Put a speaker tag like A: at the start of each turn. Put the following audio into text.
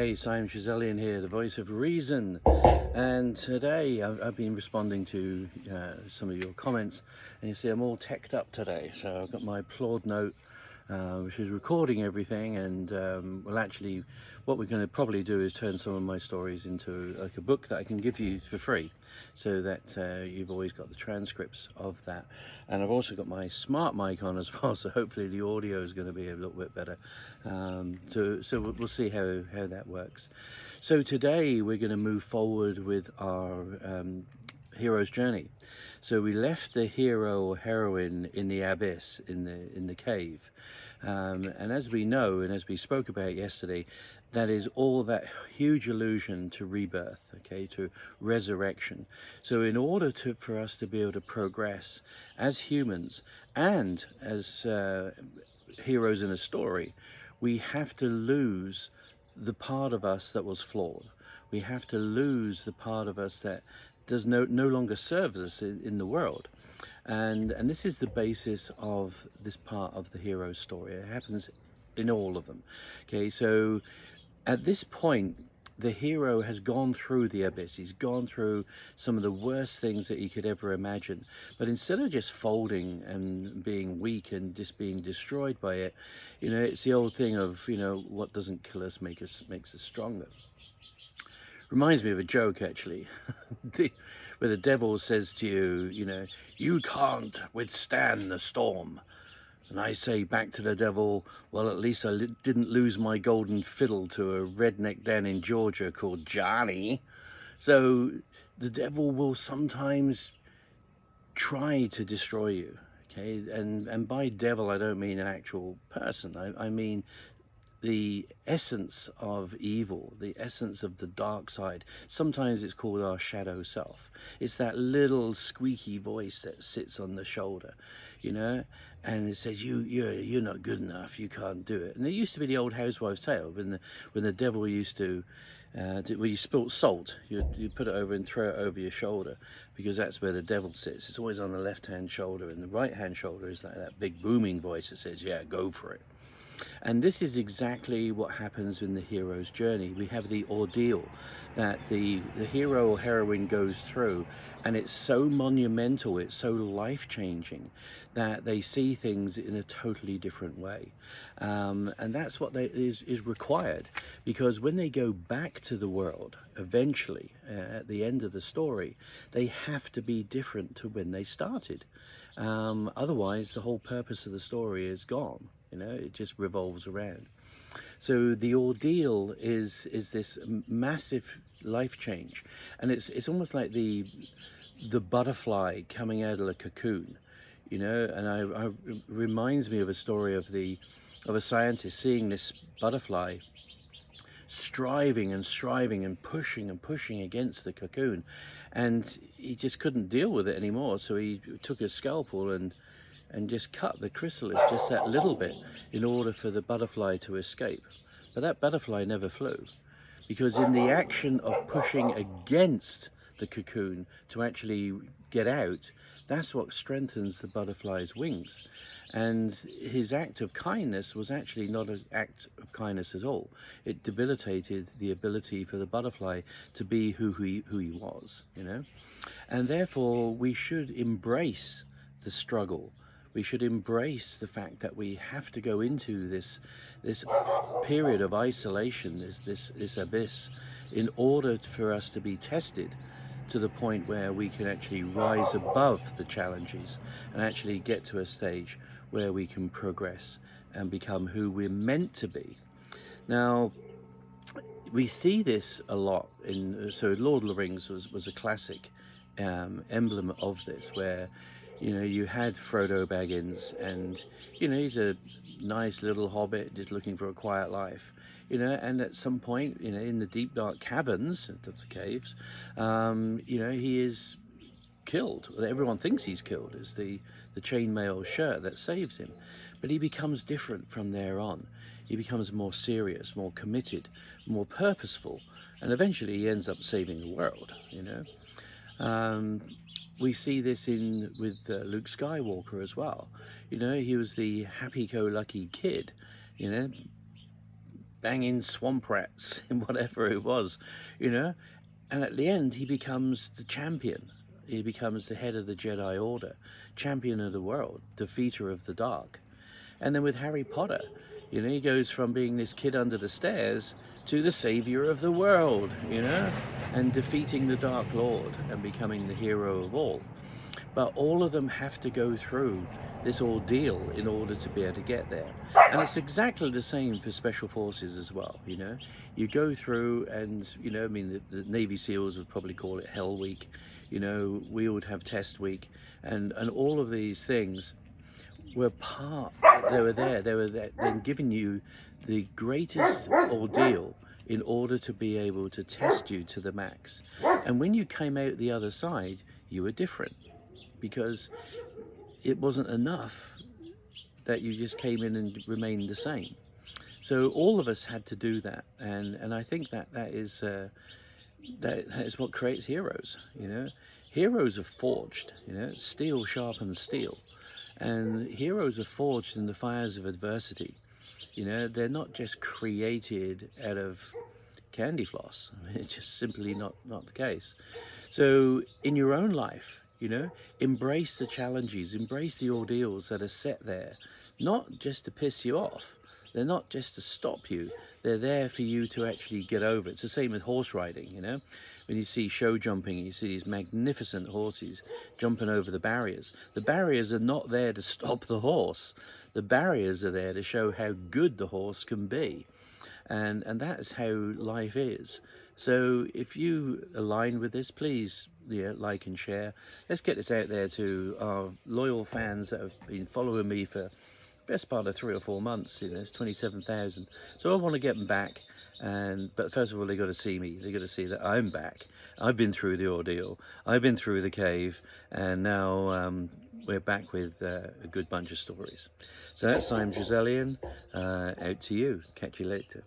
A: Hey, Simon Chazelian here, the voice of reason, and today I've been responding to some of your comments, and you see I'm all teched up today. So I've got my Applaud note, which is recording everything, and what we're going to probably do is turn some of my stories into like a book that I can give you for free, so that you've always got the transcripts of that. And I've also got my smart mic on as well, so hopefully the audio is going to be a little bit better. So we'll see how that works. So today we're going to move forward with our hero's journey. So we left the hero or heroine in the abyss, in the cave, and as we know, and as we spoke about yesterday, that is all that huge illusion to rebirth, okay, to resurrection. So in order for us to be able to progress as humans and as heroes in a story, we have to lose the part of us that was flawed. We have to lose the part of us that does no longer serves us in the world. And this is the basis of this part of the hero's story. It happens in all of them. Okay, so at this point, the hero has gone through the abyss. He's gone through some of the worst things that he could ever imagine. But instead of just folding and being weak and just being destroyed by it, it's the old thing of, what doesn't kill us makes us stronger. Reminds me of a joke, actually, where the devil says to you, you can't withstand the storm. And I say back to the devil, well, at least I didn't lose my golden fiddle to a redneck down in Georgia called Johnny. So the devil will sometimes try to destroy you, okay? And by devil, I don't mean an actual person. I mean the essence of evil, the essence of the dark side. Sometimes it's called our shadow self. It's that little squeaky voice that sits on the shoulder, and it says, you're not good enough, you can't do it. And it used to be the old housewife's tale when the devil used to when you spilt salt, you put it over and throw it over your shoulder, because that's where the devil sits. It's always on the left hand shoulder, and the right hand shoulder is like that big booming voice that says, yeah, go for it. And this is exactly what happens in the hero's journey. We have the ordeal that the hero or heroine goes through, and it's so monumental, it's so life-changing, that they see things in a totally different way. And that's what is required, because when they go back to the world, eventually, at the end of the story, they have to be different to when they started. Otherwise, the whole purpose of the story is gone. It just revolves around. So the ordeal is this massive life change, and it's almost like the butterfly coming out of a cocoon, and it reminds me of a story of a scientist seeing this butterfly striving and pushing against the cocoon, and he just couldn't deal with it anymore. So he took a scalpel and just cut the chrysalis just that little bit in order for the butterfly to escape. But that butterfly never flew, because in the action of pushing against the cocoon to actually get out, that's what strengthens the butterfly's wings. And his act of kindness was actually not an act of kindness at all. It debilitated the ability for the butterfly to be who he was, And therefore, we should embrace the struggle. We should embrace the fact that we have to go into this period of isolation, this abyss, in order for us to be tested to the point where we can actually rise above the challenges and actually get to a stage where we can progress and become who we're meant to be. Now, we see this a lot so Lord of the Rings was a classic emblem of this, where you had Frodo Baggins, and he's a nice little hobbit just looking for a quiet life, and at some point, in the deep dark caverns of the caves, he is killed. Everyone thinks he's killed. It's the chainmail shirt that saves him, but he becomes different from there on. He becomes more serious, more committed, more purposeful, and eventually he ends up saving the world. We see this with Luke Skywalker as well. He was the happy-go-lucky kid, banging swamp rats and whatever it was, you know. And at the end, he becomes the champion. He becomes the head of the Jedi Order, champion of the world, defeater of the dark. And then with Harry Potter, you know, he goes from being this kid under the stairs to the savior of the world, you know, and defeating the Dark Lord and becoming the hero of all. But all of them have to go through this ordeal in order to be able to get there. And it's exactly the same for Special Forces as well, you know. You go through and, you know, I mean, the Navy SEALs would probably call it Hell Week. You know, we would have Test Week. And all of these things were they were then giving you the greatest ordeal in order to be able to test you to the max. And when you came out the other side, you were different, because it wasn't enough that you just came in and remained the same. So all of us had to do that, and I think that is what creates heroes. You know, heroes are forged. You know, steel sharpens steel, and heroes are forged in the fires of adversity. You know, they're not just created out of candy floss. I mean, it's just simply not the case. So in your own life, you know, embrace the challenges, embrace the ordeals that are set there, not just to piss you off. They're not just to stop you. They're there for you to actually get over. It's the same with horse riding, you know. When you see show jumping, you see these magnificent horses jumping over the barriers. The barriers are not there to stop the horse. The barriers are there to show how good the horse can be. And that is how life is. So if you align with this, please, yeah, like and share. Let's get this out there to our loyal fans that have been following me for best part of 3 or 4 months. You know, it's 27,000. So I want to get them back. But first of all, they got to see me. They got to see that I'm back. I've been through the ordeal. I've been through the cave, and now we're back with a good bunch of stories. So that's I'm Giselian. Out to you. Catch you later.